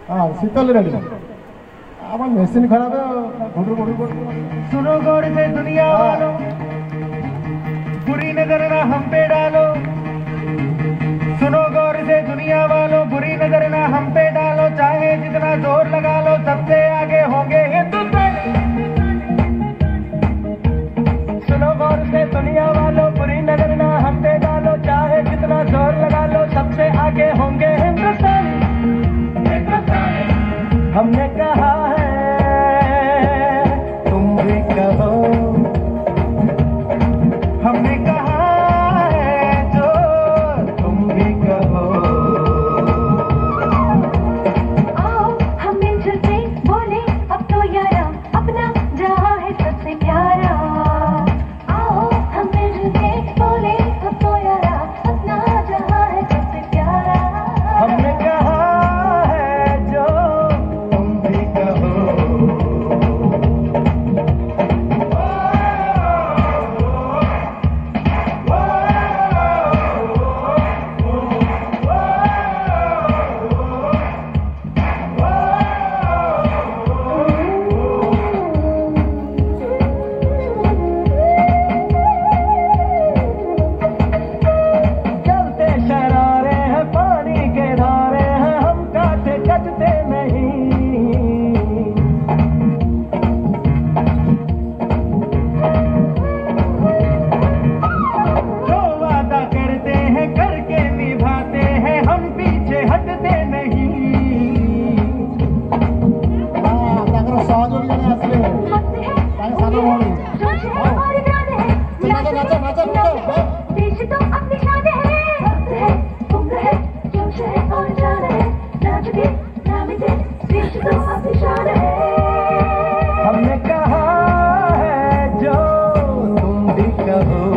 हाँ शीतल रेडी अब मेसिन खराब है सुनो गौर से दुनिया वालों, बुरी नजर ना हम पे डालो। सुनो गौर से दुनिया वालों, बुरी नजर ना हम पे डालो। चाहे जितना जोर लगा लो, सबसे आगे होंगे हिंदुस्तान। सुनो गौर से दुनिया वालों, बुरी नजर ना हम पे डालो। चाहे जितना जोर लगा लो, सबसे आगे होंगे हिंदुस्तान। हमने कहा है, तुम भी कहो। हमने कहा है जो तुम भी कहो। आओ हम मिलजुल के बोले अब तो यारा, अपना जहां है सबसे प्यारा। आओ हम मिलजुल के बोले अब तो यारा, अपना जहां है सबसे प्यारा। हमने कहा है जो तुम भी कहो। चलते शरारे हैं, पानी के धारे हैं, हम काटे कटते नहीं। जो वादा करते हैं करके निभाते हैं, हम पीछे हटते नहीं। सहयोगी जने आसले मस्त है ताई सानो भौणी जोश है और इराद है। नाचो नाचो नाचो नाचो देश तो अपनी शान है। मस्त है उम्र है, जोश है और जान है। नाच के नाम से देश तो अपनी शान है। हमने कहा है जो तुम भी कहो।